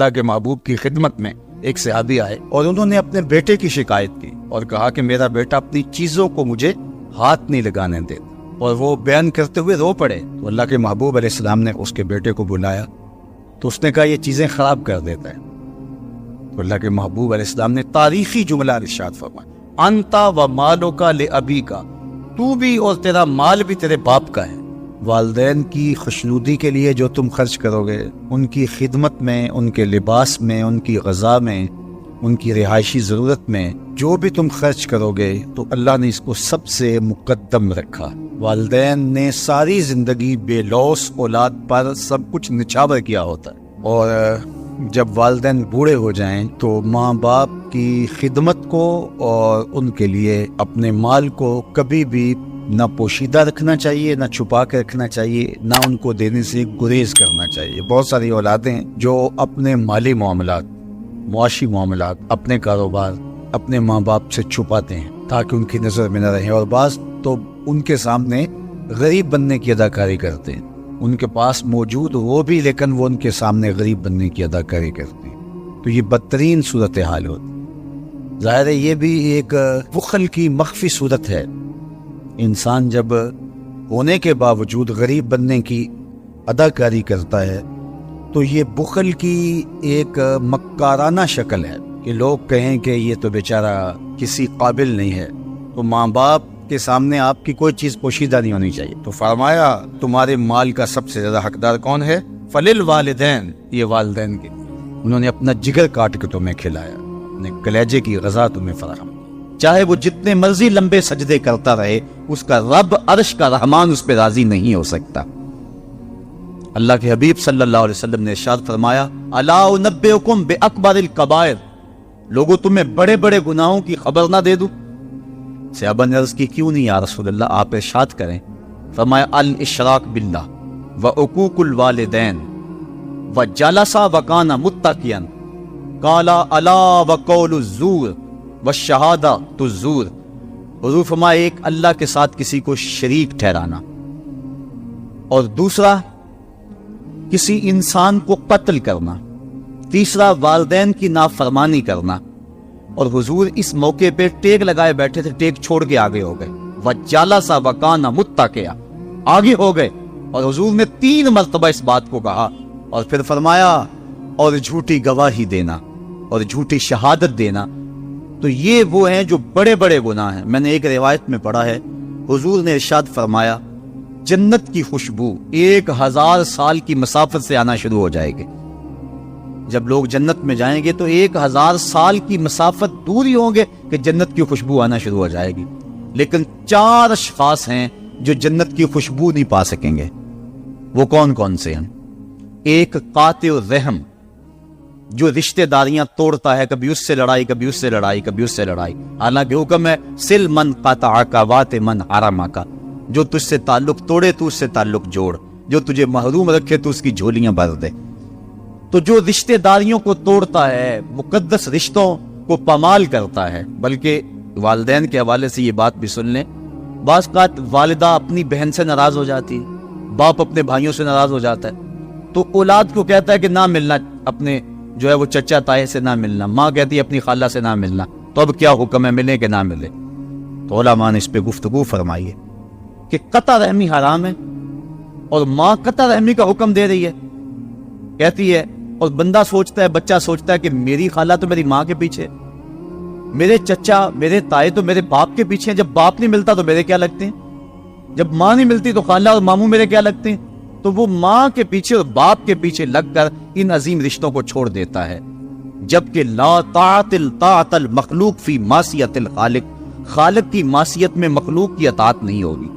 اللہ کے محبوب کی خدمت میں ایک صحابی آئے اور انہوں نے اپنے بیٹے کی شکایت کی اور کہا کہ میرا بیٹا اپنی چیزوں کو مجھے ہاتھ نہیں لگانے دیتا، اور وہ بیان کرتے ہوئے رو پڑے. تو اللہ کے محبوب علیہ السلام نے اس کے بیٹے کو بلایا تو اس نے کہا یہ چیزیں خراب کر دیتا ہے. تو اللہ کے محبوب علیہ السلام نے تاریخی جملہ ارشاد فرمایا، انتا و مالو کا لے ابی کا، تو بھی اور تیرا مال بھی تیرے باپ کا ہے. والدین کی خوشنودی کے لیے جو تم خرچ کرو گے، ان کی خدمت میں، ان کے لباس میں، ان کی غذا میں، ان کی رہائشی ضرورت میں جو بھی تم خرچ کرو گے تو اللہ نے اس کو سب سے مقدم رکھا. والدین نے ساری زندگی بے لوث اولاد پر سب کچھ نچھاور کیا ہوتا ہے، اور جب والدین بوڑھے ہو جائیں تو ماں باپ کی خدمت کو اور ان کے لیے اپنے مال کو کبھی بھی نہ پوشیدہ رکھنا چاہیے، نہ چھپا کے رکھنا چاہیے، نہ ان کو دینے سے گریز کرنا چاہیے. بہت ساری اولادیں جو اپنے مالی معاملات، معاشی معاملات، اپنے کاروبار اپنے ماں باپ سے چھپاتے ہیں تاکہ ان کی نظر میں نہ رہیں، اور بعض تو ان کے سامنے غریب بننے کی اداکاری کرتے ہیں. ان کے پاس موجود وہ بھی، لیکن وہ ان کے سامنے غریب بننے کی اداکاری کرتے ہیں. تو یہ بدترین صورتحال ہوتی. ظاہر ہے یہ بھی ایک بخل کی مخفی صورت ہے. انسان جب ہونے کے باوجود غریب بننے کی اداکاری کرتا ہے تو یہ بخل کی ایک مکارانہ شکل ہے کہ لوگ کہیں کہ یہ تو بیچارہ کسی قابل نہیں ہے. تو ماں باپ کے سامنے آپ کی کوئی چیز پوشیدہ نہیں ہونی چاہیے. تو فرمایا تمہارے مال کا سب سے زیادہ حقدار کون ہے؟ فللوالدین، یہ والدین کے. انہوں نے اپنا جگر کاٹ کے تمہیں کھلایا، اپنے کلیجے کی غذا تمہیں فراہم. چاہے وہ جتنے مرضی لمبے سجدے کرتا رہے، اس کا رب عرش کا رحمان اس پہ راضی نہیں ہو سکتا. اللہ کے حبیب صلی اللہ علیہ وسلم نے ارشاد فرمایا، الا انبئکم باکبر الکبائر، لوگوں تمہیں بڑے بڑے گناہوں کی خبر نہ دے دوں؟ صحابہ نے عرض کی کیوں نہیں یا رسول اللہ، آپ ارشاد کریں. فرمایا الاشراک باللہ وعقوق الوالدین وجلس وکان متقیا قال الا وقول الزور والشہادۃ الزور. حضور فرمایا ایک اللہ کے ساتھ کسی کو شریک ٹھہرانا، اور دوسرا کسی انسان کو قتل کرنا، تیسرا والدین کی نافرمانی کرنا. اور حضور اس موقع پہ ٹیک لگائے بیٹھے تھے، ٹیک چھوڑ کے آگے ہو گئے. وَجَلَسَ وَكَانَ مُتَّكِئًا، آگے ہو گئے، اور حضور نے 3 مرتبہ اس بات کو کہا، اور پھر فرمایا اور جھوٹی گواہی دینا اور جھوٹی شہادت دینا. تو یہ وہ ہیں جو بڑے بڑے گناہ ہیں. میں نے ایک روایت میں پڑھا ہے، حضور نے ارشاد فرمایا جنت کی خوشبو 1000 سال کی مسافت سے آنا شروع ہو جائے گی. جب لوگ جنت میں جائیں گے تو 1000 سال کی مسافت دور ہی ہوں گے کہ جنت کی خوشبو آنا شروع ہو جائے گی. لیکن 4 اشخاص ہیں جو جنت کی خوشبو نہیں پا سکیں گے. وہ کون کون سے ہیں؟ ایک قاطع الرحم، جو رشتہ داریاں توڑتا ہے، کبھی اس سے لڑائی، کبھی اس سے لڑائی، کبھی اس سے لڑائی. حالانکہ حکم ہے سل من قطعک وات من حرمک، جو تجھ سے تعلق توڑے تو اس سے تعلق جوڑ، جو تجھے محروم رکھے تو اس کی جھولیاں بھر دے. تو جو رشتہ داریوں کو توڑتا ہے، مقدس رشتوں کو پامال کرتا ہے. بلکہ والدین کے حوالے سے یہ بات بھی سن لیں، بعض اوقات والدہ اپنی بہن سے ناراض ہو جاتی ہے، باپ اپنے بھائیوں سے ناراض ہو جاتا ہے، تو اولاد کو کہتا ہے کہ نہ ملنا، اپنے جو ہے وہ چچا تائے سے نہ ملنا. ماں کہتی ہے اپنی خالہ سے نہ ملنا. تو اب کیا حکم ہے، ملے کہ نہ ملے؟ تو علماء نے اس پہ گفتگو فرمائی ہے کہ قطع رحمی حرام ہے، اور ماں قطع رحمی کا حکم دے رہی ہے، کہتی ہے. اور بندہ سوچتا ہے، بچہ سوچتا ہے کہ میری خالہ تو میری ماں کے پیچھے، میرے چچا میرے تائے تو میرے باپ کے پیچھے ہیں. جب باپ نہیں ملتا تو میرے کیا لگتے ہیں، جب ماں نہیں ملتی تو خالہ اور ماموں میرے کیا لگتے ہیں. تو وہ ماں کے پیچھے اور باپ کے پیچھے لگ کر ان عظیم رشتوں کو چھوڑ دیتا ہے. جبکہ لا طاعت المخلوق فی معصیت الخالق، خالق کی معصیت میں مخلوق کی اطاعت نہیں ہوگی.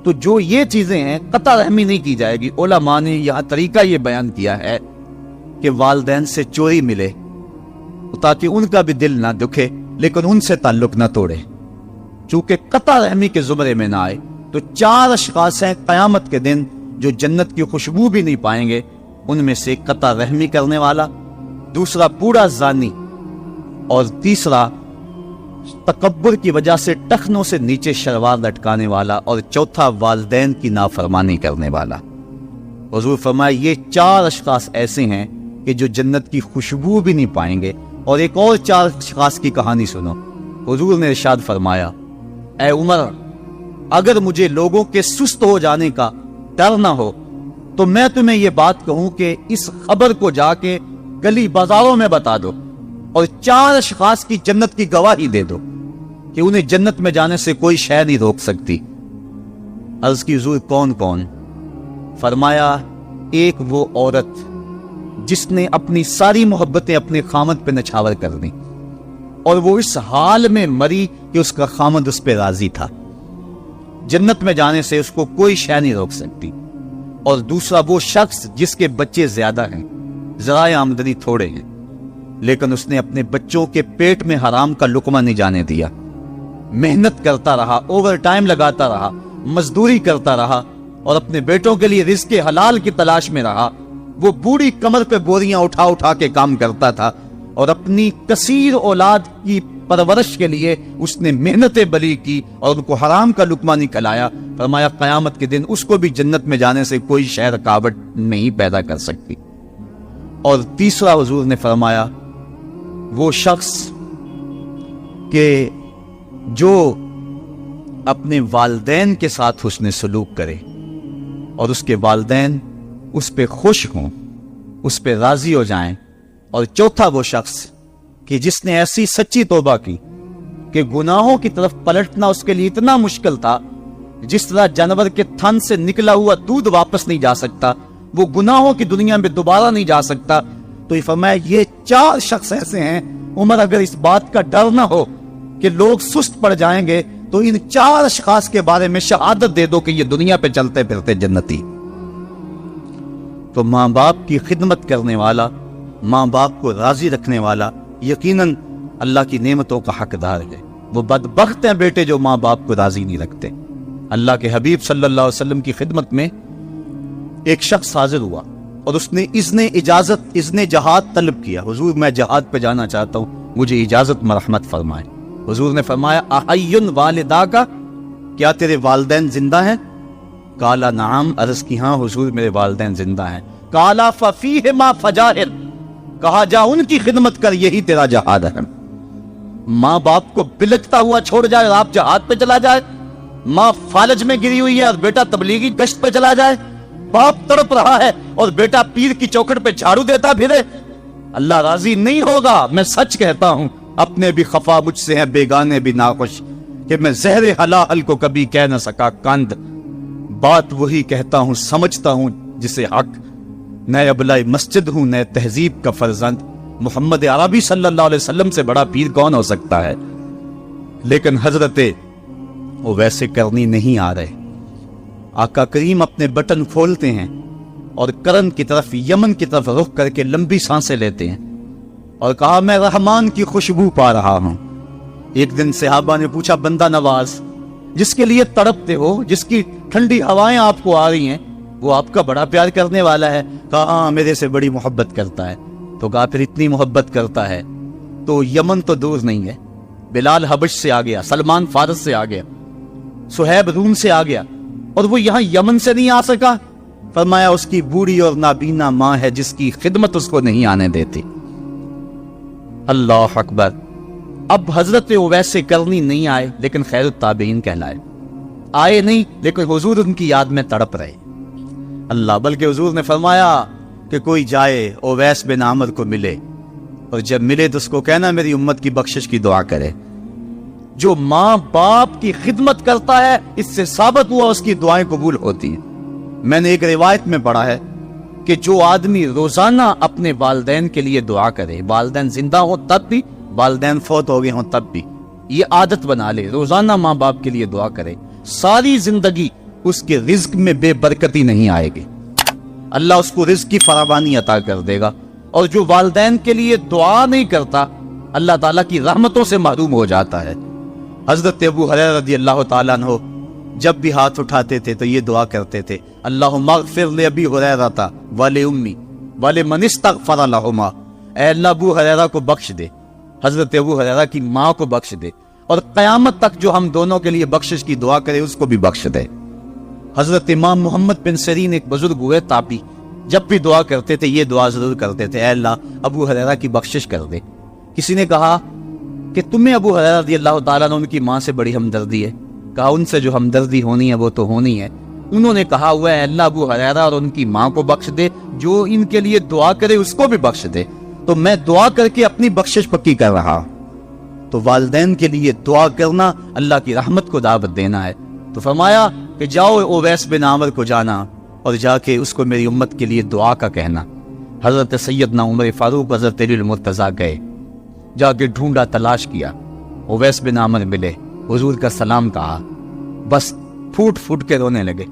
تو جو یہ چیزیں ہیں قطع رحمی نہیں کی جائے گی. علماء نے یہاں طریقہ یہ بیان کیا ہے کہ والدین سے چوری ملے تاکہ ان کا بھی دل نہ دکھے لیکن ان سے تعلق نہ توڑے. چونکہ قطع رحمی کے زمرے میں نہ آئے تو 4 اشخاص ہیں قیامت کے دن جو جنت کی خوشبو بھی نہیں پائیں گے. ان میں سے قطع رحمی کرنے والا، دوسرا بوڑھا زانی، اور تیسرا تکبر کی وجہ سے ٹخنوں سے نیچے شلوار لٹکانے والا، اور چوتھا والدین کی نافرمانی کرنے والا. حضور فرمایا یہ 4 اشخاص ایسے ہیں کہ جو جنت کی خوشبو بھی نہیں پائیں گے. اور ایک اور 4 اشخاص کی کہانی سنو. حضور نے ارشاد فرمایا اے عمر اگر مجھے لوگوں کے سست ہو جانے کا ڈر نہ ہو تو میں تمہیں یہ بات کہوں کہ اس خبر کو جا کے گلی بازاروں میں بتا دو اور 4 اشخاص کی جنت کی گواہی دے دو کہ انہیں جنت میں جانے سے کوئی شے نہیں روک سکتی. عرض کی حضور کون کون؟ فرمایا ایک وہ عورت جس نے اپنی ساری محبتیں اپنے خامد پہ نچھاور کر دیں اور وہ اس حال میں مری کہ اس کا خامد اس پہ راضی تھا. جنت میں جانے سے اس کو کوئی شے نہیں روک سکتی. اور دوسرا وہ شخص جس کے بچے زیادہ ہیں, ذرائع آمدنی تھوڑے ہیں, لیکن اس نے اپنے بچوں کے پیٹ میں حرام کا لقمہ نہیں جانے دیا, محنت کرتا رہا, اوور ٹائم لگاتا رہا, مزدوری کرتا رہا اور اپنے بیٹوں کے لیے رزق حلال کی تلاش میں رہا. وہ بوڑھی کمر پہ بوریاں اٹھا اٹھا کے کام کرتا تھا اور اپنی کثیر اولاد کی پرورش کے لیے اس نے محنتیں بلی کی اور ان کو حرام کا لقمہ نہیں کھلایا. فرمایا قیامت کے دن اس کو بھی جنت میں جانے سے کوئی شے رکاوٹ نہیں پیدا کر سکتی. اور تیسرا حضور نے فرمایا وہ شخص کہ جو اپنے والدین کے ساتھ حسن سلوک کرے اور اس کے والدین اس پہ خوش ہوں, اس پہ راضی ہو جائیں. اور چوتھا وہ شخص کہ جس نے ایسی سچی توبہ کی کہ گناہوں کی طرف پلٹنا اس کے لیے اتنا مشکل تھا جس طرح جانور کے تھن سے نکلا ہوا دودھ واپس نہیں جا سکتا, وہ گناہوں کی دنیا میں دوبارہ نہیں جا سکتا. تو یہ فرمایا یہ 4 شخص ایسے ہیں عمر اگر اس بات کا ڈر نہ ہو کہ لوگ سست پڑ جائیں گے تو ان 4 اشخاص کے بارے میں شہادت دے دو کہ یہ دنیا پہ چلتے پھرتے جنتی. تو ماں باپ کی خدمت کرنے والا, ماں باپ کو راضی رکھنے والا یقیناً اللہ کی نعمتوں کا حقدار ہے. وہ بدبخت ہیں بیٹے جو ماں باپ کو راضی نہیں رکھتے. اللہ کے حبیب صلی اللہ علیہ وسلم کی خدمت میں ایک شخص حاضر ہوا اور اس نے اذن جہاد طلب کیا. حضور میں جہاد پہ جانا چاہتا ہوں, مجھے اجازت مرحمت فرمائے. حضور نے فرمایا احیٌ والدا کا, کیا تیرے والدین زندہ ہیں؟ قال نعم, عرض کی ہاں حضور میرے والدین زندہ ہیں. قال ففیہما فجاہد, کہا جا ان کی خدمت کر, یہی تیرا جہاد ہے. ماں باپ کو بلکتا ہوا چھوڑ جائے اور آپ جہاد پہ چلا جائے, ماں فالج میں گری ہوئی ہے اور بیٹا تبلیغی گشت پہ چلا جائے, باپ تڑپ رہا ہے اور بیٹا پیر کی چوکھٹ پہ جھاڑو دیتا پھرے, اللہ راضی نہیں ہوگا. میں سچ کہتا ہوں, اپنے بھی خفا مجھ سے ہیں, بیگانے بھی ناخوش, کہ میں زہر حلال کو کبھی کہہ نہ سکا کند. بات وہی کہتا ہوں سمجھتا ہوں جسے حق, نئے ابلہ مسجد ہوں نئے تہذیب کا فرزند. محمد عربی صلی اللہ علیہ وسلم سے بڑا پیر کون ہو سکتا ہے؟ لیکن حضرت وہ ویسے کرنی نہیں آ رہے. آقا کریم اپنے بٹن کھولتے ہیں اور کرن کی طرف, یمن کی طرف رخ کر کے لمبی سانسیں لیتے ہیں اور کہا میں رحمان کی خوشبو پا رہا ہوں. ایک دن صحابہ نے پوچھا بندہ نواز جس کے لیے تڑپتے ہو, جس کی ٹھنڈی ہوائیں آپ کو آ رہی ہیں, وہ آپ کا بڑا پیار کرنے والا ہے. کہا ہاں میرے سے بڑی محبت کرتا ہے. تو کہا پھر اتنی محبت کرتا ہے تو یمن تو دور نہیں ہے, بلال حبش سے آ گیا, سلمان فارس سے آ گیا, سہیب روم سے آ گیا, اور وہ یہاں یمن سے نہیں آ سکا. فرمایا اس کی بوڑھی اور نابینا ماں ہے جس کی خدمت اس کو نہیں آنے دیتی. اللہ اکبر. اب حضرت ویسے کرنی نہیں آئے لیکن خیر التابعین کہلائے, آئے نہیں لیکن حضور ان کی یاد میں تڑپ رہے. اللہ, بلکہ حضور نے فرمایا کہ کوئی جائے اویس بن عامر کو ملے اور جب ملے تو اس کو کہنا میری امت کی بخشش کی دعا کرے. جو ماں باپ کی خدمت کرتا ہے اس سے ثابت ہوا اس کی دعائیں قبول ہوتی ہیں. میں نے ایک روایت میں پڑھا ہے کہ جو آدمی روزانہ اپنے والدین کے لیے دعا کرے, والدین زندہ ہوں تب بھی, والدین فوت ہو گئے ہوں تب بھی, یہ عادت بنا لے, روزانہ ماں باپ کے لیے دعا کرے, ساری زندگی اس کے رزق میں بے برکتی نہیں آئے گی, اللہ اس کو رزق کی فراوانی عطا کر دے گا. اور جو والدین کے لیے دعا نہیں کرتا اللہ تعالیٰ کی رحمتوں سے محروم ہو جاتا ہے. حضرت ابو ہریرہ رضی اللہ تعالیٰ عنہ جب بھی ہاتھ اٹھاتے تھے تو یہ دعا کرتے تھے, اللہم اغفر لأبی ہریرہ ولأمی ولمن استغفر لہما, اے اللہ ابو ہریرہ کو بخش دے, حضرت ابو ہریرہ کی ماں کو بخش دے, اور قیامت تک جو ہم دونوں کے لیے بخشش کی دعا کرے اس کو بھی بخش دے. حضرت امام محمد بن سیرین ایک بزرگ ہوئے تابعی, جب بھی دعا کرتے تھے یہ دعا ضرور کرتے تھے، اے اللہ ابو ہریرہ کی بخشش کر دے۔ کسی نے کہا کہ تمہیں ابو ہریرہ رضی اللہ تعالیٰ عنہ ان کی ماں سے بڑی ہمدردی ہے؟ کہا ان سے جو ہمدردی ہونی ہے وہ تو ہونی ہے۔ انہوں نے کہا ہوا ہے اللہ ابو ہریرہ اور ان کی ماں کو بخش دے، جو ان کے لیے دعا کرے اس کو بھی بخش دے۔ تو میں دعا کر کے اپنی بخشش پکی کر رہا ہوں۔ تو والدین کے لیے دعا کرنا اللہ کی رحمت کو دعوت دینا ہے۔ تو فرمایا کہ جاؤ اویس بن عامر کو جانا اور جا کے اس کو میری امت کے لیے دعا کا کہنا۔ حضرت سیدنا عمر فاروق حضرت علی المرتضیٰ گئے، جا کے ڈھونڈا، تلاش کیا، اویس بن عامر ملے، حضور کا سلام کہا، بس پھوٹ پھوٹ کے رونے لگے۔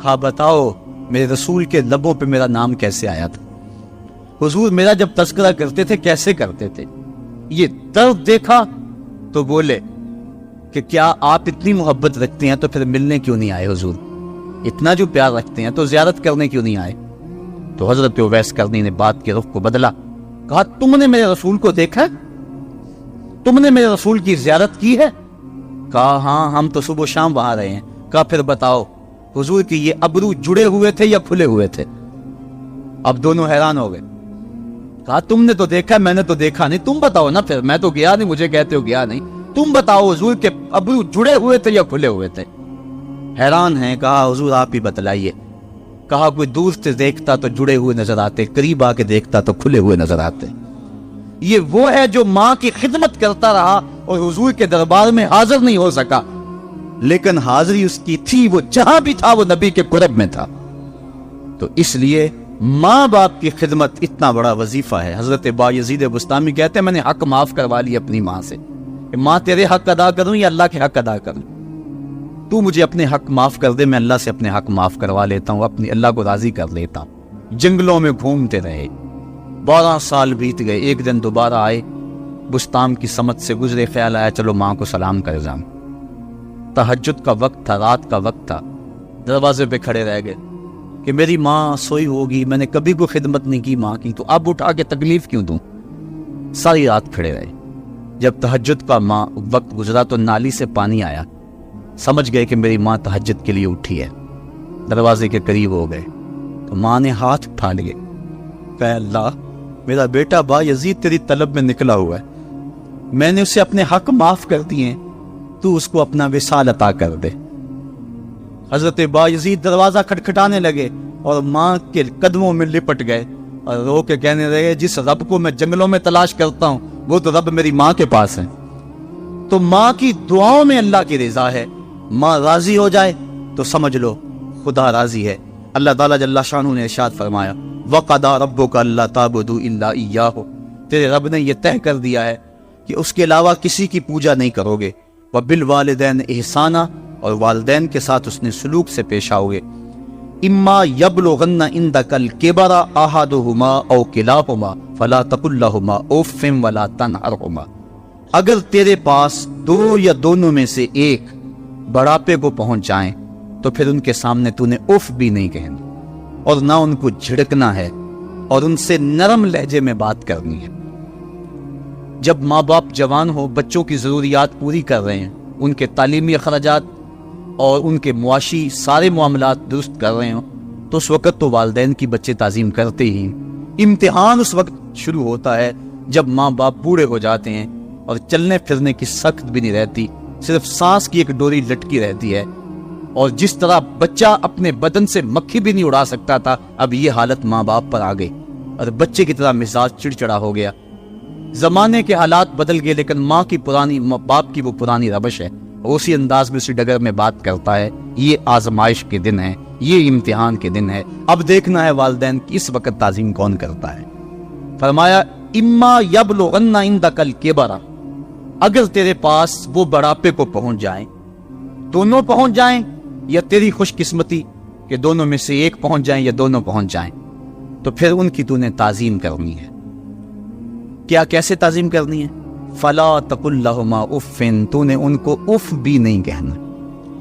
کہا بتاؤ میرے رسول کے لبوں پہ میرا نام کیسے آیا تھا؟ حضور میرا جب تذکرہ کرتے تھے کیسے کرتے تھے؟ یہ درد دیکھا تو بولے کہ کیا آپ اتنی محبت رکھتے ہیں تو پھر ملنے کیوں نہیں آئے حضور؟ اتنا جو پیار رکھتے ہیں تو زیارت کرنے کیوں نہیں آئے؟ تو حضرت اویس کرنی نے بات کے رخ کو بدلا، کہا تم نے میرے رسول کو دیکھا ہے؟ تم نے میرے رسول کی زیارت کی ہے؟ کہا ہاں ہم تو صبح و شام وہاں رہے ہیں۔ کہا پھر بتاؤ حضور کی یہ ابرو جڑے ہوئے تھے یا کھلے ہوئے تھے؟ اب دونوں حیران ہو گئے۔ کہا تم نے تو دیکھا، میں نے تو دیکھا نہیں، تم بتاؤ نا، پھر میں تو گیا نہیں، مجھے کہتے ہو گیا نہیں، تم بتاؤ حضور کے ابرو جڑے ہوئے تھے یا کھلے ہوئے تھے؟ حیران ہیں، کہا حضور آپ ہی بتلائیے۔ کہا کوئی دور سے دیکھتا تو جڑے ہوئے نظر آتے، قریب آ کے دیکھتا تو کھلے ہوئے نظر آتے۔ یہ وہ ہے جو ماں کی خدمت کرتا رہا اور حضور کے دربار میں حاضر نہیں ہو سکا، لیکن حاضری اس کی تھی، وہ جہاں بھی تھا وہ نبی کے قرب میں تھا۔ تو اس لیے ماں باپ کی خدمت اتنا بڑا وظیفہ ہے۔ حضرت بایزید بستامی کہتے ہیں میں نے حق معاف کروا لی اپنی ماں سے، کہ ماں تیرے حق ادا کروں یا اللہ کے حق ادا کروں؟ تو مجھے اپنے حق معاف کر دے، میں اللہ سے اپنے حق معاف کروا لیتا ہوں، اپنی اللہ کو راضی کر لیتا ہوں۔ جنگلوں میں گھومتے رہے، 12 سال بیت گئے، ایک دن دوبارہ آئے، بستام کی سمت سے گزرے، خیال آیا چلو ماں کو سلام کر جاؤں۔ تہجد کا وقت تھا، رات کا وقت تھا، دروازے پہ کھڑے رہ گئے کہ میری ماں سوئی ہوگی، میں نے کبھی کوئی خدمت نہیں کی ماں کی، تو اب اٹھا کے تکلیف کیوں دوں؟ ساری رات کھڑے رہے۔ جب تہجد کا وقت گزرا تو نالی سے پانی آیا، سمجھ گئے کہ میری ماں تہجد کے لیے اٹھی ہے، دروازے کے قریب ہو گئے تو ماں نے ہاتھ اٹھا لیے، کہ اللہ میرا بیٹا بایزید تیری طلب میں نکلا ہوا ہے، میں نے اسے اپنے حق معاف کر دیے، تو اس کو اپنا وصال عطا کر دے۔ حضرت بایزید دروازہ کھٹکھٹانے لگے اور ماں کے قدموں میں لپٹ گئے اور رو کے کہنے لگے جس رب کو میں جنگلوں میں تلاش کرتا ہوں وہ تو رب میری ماں کے پاس ہے۔ تو ماں کی دعاؤں میں اللہ کی رضا ہے، ماں راضی ہو جائے تو سمجھ لو خدا راضی ہے۔ اللہ تعالیٰ جل شانہ نے ارشاد فرمایا وَقَضَىٰ رَبُّكَ أَلَّا تَعْبُدُوا إِلَّا إِيَّاهُ، تیرے رب نے یہ طے کر دیا ہے کہ اس کے علاوہ کسی کی پوجا نہیں کرو گے، وَبِالْوَالِدَيْنِ إِحْسَانًا، اور والدین کے ساتھ اس نے سلوک سے پیش آؤ گے۔ اِمَّا يَبْلُغَنَّ عِندَكَ الْكِبَرَ أَحَدُهُمَا أَوْ كِلَاهُمَا فَلَا تَقُل لَّهُمَا أُفٍّ وَلَا تَنْهَرْهُمَا، اگر تیرے پاس دو یا دونوں میں سے ایک بڑھاپے کو پہنچ جائیں تو پھر ان کے سامنے تو نے اف بھی نہیں کہنا اور نہ ان کو جھڑکنا ہے اور ان سے نرم لہجے میں بات کرنی ہے۔ جب ماں باپ جوان ہو، بچوں کی ضروریات پوری کر رہے ہیں، ان کے تعلیمی اخراجات اور ان کے معاشی سارے معاملات درست کر رہے ہوں، تو اس وقت تو والدین کی بچے تعظیم کرتے ہی۔ امتحان اس وقت شروع ہوتا ہے جب ماں باپ بوڑھے ہو جاتے ہیں اور چلنے پھرنے کی سخت بھی نہیں رہتی، صرف سانس کی ایک ڈوری لٹکی رہتی ہے، اور جس طرح بچہ اپنے بدن سے مکھی بھی نہیں اڑا سکتا تھا، اب یہ حالت ماں باپ پر آ گئی اور بچے کی طرح مزاج چڑچڑا ہو گیا۔ زمانے کے حالات بدل گئے لیکن ماں باپ کی وہ پرانی روش ہے، اسی انداز میں اسی ڈگر میں بات کرتا ہے۔ یہ آزمائش کے دن ہے، یہ امتحان کے دن ہے، اب دیکھنا ہے والدین کی اس وقت تعظیم کون کرتا ہے۔ فرمایا اما یبلغن عندک الکبر، اگر تیرے پاس وہ بڑھاپے کو پہنچ جائیں، دونوں پہنچ جائیں یا تیری خوش قسمتی کہ دونوں میں سے ایک پہنچ جائیں یا دونوں پہنچ جائیں، تو پھر ان کی تو نے تعظیم کرنی ہے۔ کیا کیسے تعظیم کرنی ہے؟ فلا تقل لہما اف، تو نے ان کو اف بھی نہیں کہنا۔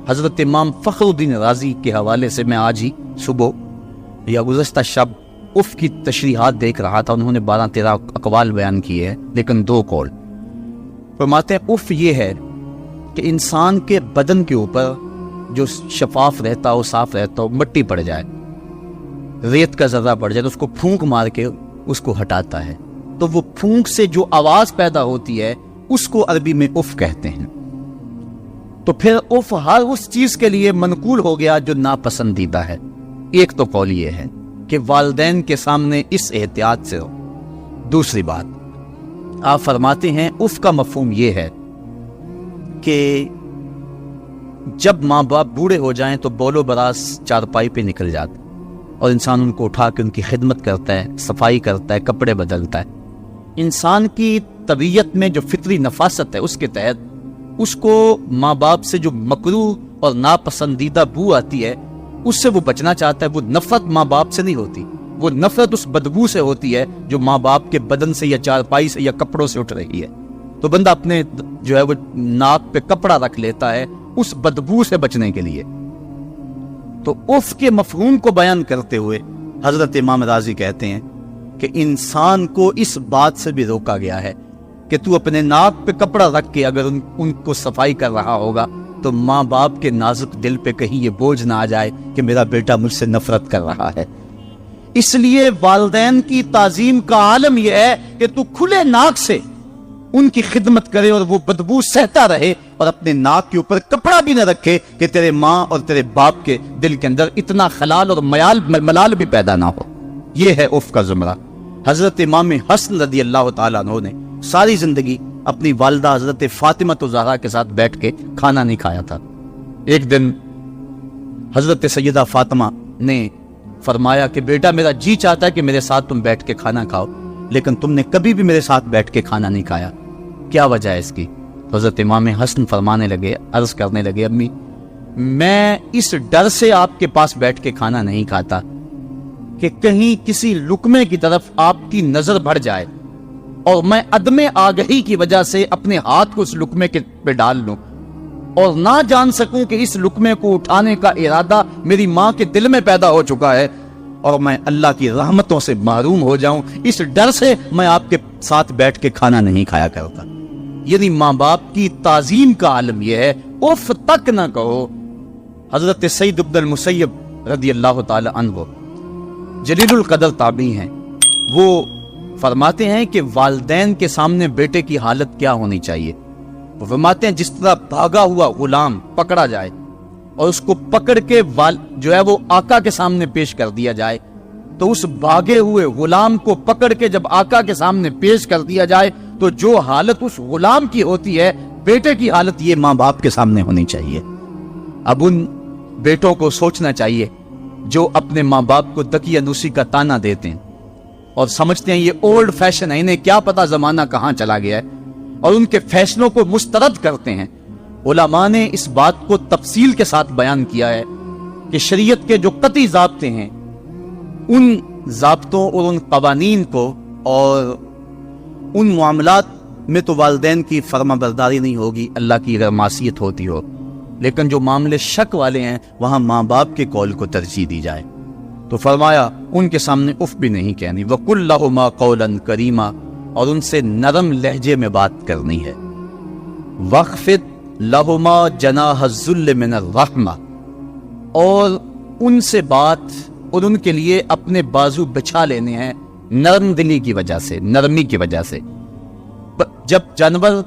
حضرت امام فخر الدین رازی کے حوالے سے میں آج ہی صبح یا گزشتہ شب اف کی تشریحات دیکھ رہا تھا، انہوں نے 12-13 اقوال بیان کیے ہیں، لیکن 2 قول فرماتے ہیں۔ اف یہ ہے کہ انسان کے بدن کے اوپر جو شفاف رہتا ہو، صاف رہتا ہو، مٹی پڑ جائے، ریت کا ذرہ پڑ جائے تو اس کو پھونک مار کے اس کو ہٹاتا ہے، تو وہ پھونک سے جو آواز پیدا ہوتی ہے اس کو عربی میں اف کہتے ہیں۔ تو پھر اف ہر اس چیز کے لیے منقول ہو گیا جو ناپسندیدہ ہے۔ ایک تو قول یہ ہے کہ والدین کے سامنے اس احتیاط سے ہو۔ دوسری بات، آپ فرماتے ہیں اف کا مفہوم یہ ہے کہ جب ماں باپ بوڑھے ہو جائیں تو بول و براز چارپائی پہ نکل جاتے اور انسان ان کو اٹھا کے ان کی خدمت کرتا ہے، صفائی کرتا ہے، کپڑے بدلتا ہے۔ انسان کی طبیعت میں جو فطری نفاست ہے اس کے تحت اس کو ماں باپ سے جو مکروہ اور ناپسندیدہ بو آتی ہے اس سے وہ بچنا چاہتا ہے۔ وہ نفرت ماں باپ سے نہیں ہوتی، وہ نفرت اس بدبو سے ہوتی ہے جو ماں باپ کے بدن سے یا چارپائی سے یا کپڑوں سے اٹھ رہی ہے۔ تو بندہ اپنے جو ہے وہ ناک پہ کپڑا رکھ لیتا ہے اس بدبو سے بچنے کے لیے۔ تو اف کے مفہوم کو بیان کرتے ہوئے حضرت امام رازی کہتے ہیں کہ انسان کو اس بات سے بھی روکا گیا ہے کہ تو اپنے ناک پہ کپڑا رکھ کے اگر ان کو صفائی کر رہا ہوگا تو ماں باپ کے نازک دل پہ کہیں یہ بوجھ نہ آ جائے کہ میرا بیٹا مجھ سے نفرت کر رہا ہے۔ اس لیے والدین کی تعظیم کا عالم یہ ہے کہ تو کھلے ناک سے ان کی خدمت کرے اور وہ بدبو سہتا رہے اور اپنے ناک کے اوپر کپڑا بھی نہ رکھے کہ تیرے ماں اور تیرے باپ کے دل کے اندر اتنا خلال اور ملال بھی پیدا نہ ہو۔ یہ ہے اف کا زمرہ۔ حضرت امام حسن رضی اللہ تعالیٰ عنہ نے ساری زندگی اپنی والدہ حضرت فاطمہ الزہرا کے ساتھ بیٹھ کے کھانا نہیں کھایا تھا۔ ایک دن حضرت سیدہ فاطمہ نے فرمایا کہ بیٹا میرا جی چاہتا ہے کہ میرے ساتھ تم بیٹھ کے کھانا کھاؤ، لیکن تم نے کبھی بھی میرے ساتھ بیٹھ کے کھانا نہیں کھایا، کیا وجہ ہے اس کی؟ حضرت امام حسن فرمانے لگے، عرض کرنے لگے، امی میں اس ڈر سے آپ کے پاس بیٹھ کے کھانا نہیں کھاتا کہ کہیں کسی لقمے کی طرف آپ کی نظر بڑھ جائے اور میں عدم آگہی کی وجہ سے اپنے ہاتھ کو اس لقمے کے پہ ڈال لوں اور نہ جان سکوں کہ اس لقمے کو اٹھانے کا ارادہ میری ماں کے دل میں پیدا ہو چکا ہے اور میں اللہ کی رحمتوں سے محروم ہو جاؤں، اس ڈر سے میں آپ کے ساتھ بیٹھ کے کھانا نہیں کھایا کرتا۔ یعنی ماں باپ کی تعظیم کا عالم یہ ہے، اف تک نہ کہو۔ حضرت سعید بن المسیب رضی اللہ تعالی عنہ جلیل القدر تابعی ہیں، وہ فرماتے ہیں کہ والدین کے سامنے بیٹے کی حالت کیا ہونی چاہیے۔ وہ فرماتے ہیں جس طرح بھاگا ہوا غلام پکڑا جائے اور اس کو پکڑ کے جو ہے وہ آقا کے سامنے پیش کر دیا جائے، تو اس بھاگے ہوئے غلام کو پکڑ کے جب آقا کے سامنے پیش کر دیا جائے تو جو حالت اس غلام کی ہوتی ہے، بیٹے کی حالت یہ ماں باپ کے سامنے ہونی چاہیے۔ اب ان بیٹوں کو سوچنا چاہیے جو اپنے ماں باپ کو دقیانوسی کا تانا دیتے ہیں اور سمجھتے ہیں یہ اولڈ فیشن ہے، انہیں کیا پتا زمانہ کہاں چلا گیا ہے، اور ان کے فیصلوں کو مسترد کرتے ہیں۔ علماء نے اس بات کو تفصیل کے ساتھ بیان کیا ہے کہ شریعت کے جو قطعی ضابطے ہیں ان ضابطوں اور ان قوانین کو اور ان معاملات میں تو والدین کی فرما برداری نہیں ہوگی اللہ کی اگر معصیت ہوتی ہو، لیکن جو معاملے شک والے ہیں وہاں ماں باپ کے قول کو ترجیح دی جائے۔ تو فرمایا ان کے سامنے اف بھی نہیں کہنی، وَقُلْ لَهُمَا قَوْلًا كَرِيمًا، اور ان سے نرم لہجے میں بات کرنی ہے۔ وَاخْفِضْ لَهُمَا جَنَاحَ الذُّلِّ مِنَ الرَّحْمَةِ، اور ان سے بات اور ان کے لیے اپنے بازو بچھا لینے ہیں نرم دلی کی وجہ سے، نرمی کی وجہ سے۔ جب جانور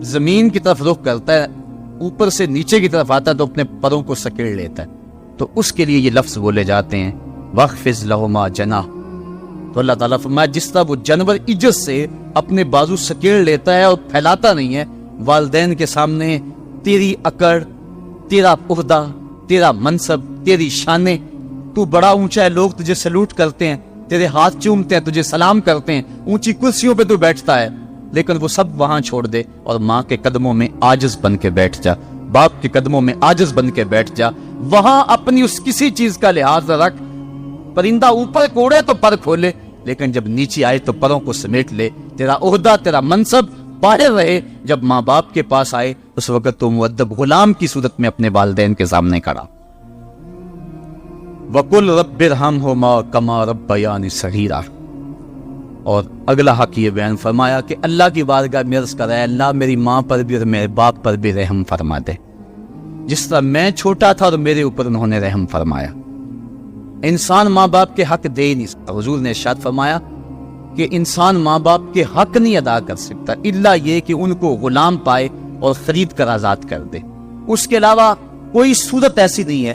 زمین کی طرف رخ کرتا ہے، اوپر سے نیچے کی طرف آتا ہے تو اپنے پروں کو سکیڑ لیتا ہے، تو اس کے لیے یہ لفظ بولے جاتے ہیں وَاخْفِضْ لَهُمَا جَنَاحَ۔ تو اللہ تعالیٰ فرمایا جس طرح وہ جانور عزت سے اپنے بازو سکیڑ لیتا ہے اور پھیلاتا نہیں ہے، والدین کے سامنے تیری اکڑ، تیرا عہدہ، تیرا منصب، تیری شانیں، تو بڑا اونچا ہے، لوگ تجھے سلوٹ کرتے ہیں، تیرے ہاتھ چومتے ہیں، تجھے سلام کرتے ہیں، اونچی کرسیوں پہ تو بیٹھتا ہے، لیکن وہ سب وہاں چھوڑ دے اور ماں کے قدموں میں عاجز بن کے بیٹھ جا، باپ کے قدموں میں عاجز بن کے بیٹھ جا، وہاں اپنی اس کسی چیز کا لحاظ رکھ۔ پرندہ اوپر کوڑے تو پر کھولے، لیکن جب نیچے آئے تو پروں کو سمیٹ لے، تیرا عہدہ، تیرا منصب باہر رہے، جب ماں باپ کے پاس آئے اس وقت تو مؤدب غلام کی صورت میں اپنے والدین کے سامنے کھڑا۔ وَقُلْ رَبِّ ارْحَمْهُمَا كَمَا رَبَّيَانِي صَغِيرًا، اور اگلا حق یہ بیان فرمایا کہ اللہ کی بارگاہ میں عرض کر رہا ہے اللہ میری ماں پر بھی اور میرے باپ پر بھی رحم فرما دے، جس طرح میں چھوٹا تھا اور میرے اوپر انہوں نے رحم فرمایا۔ انسان ماں باپ کے حق دے ہی نہیں سکتا. حضور نے ارشاد فرمایا کہ انسان ماں باپ کے حق نہیں ادا کر سکتا الا یہ کہ ان کو غلام پائے اور خرید کر آزاد کر دے. اس کے علاوہ کوئی صورت ایسی نہیں ہے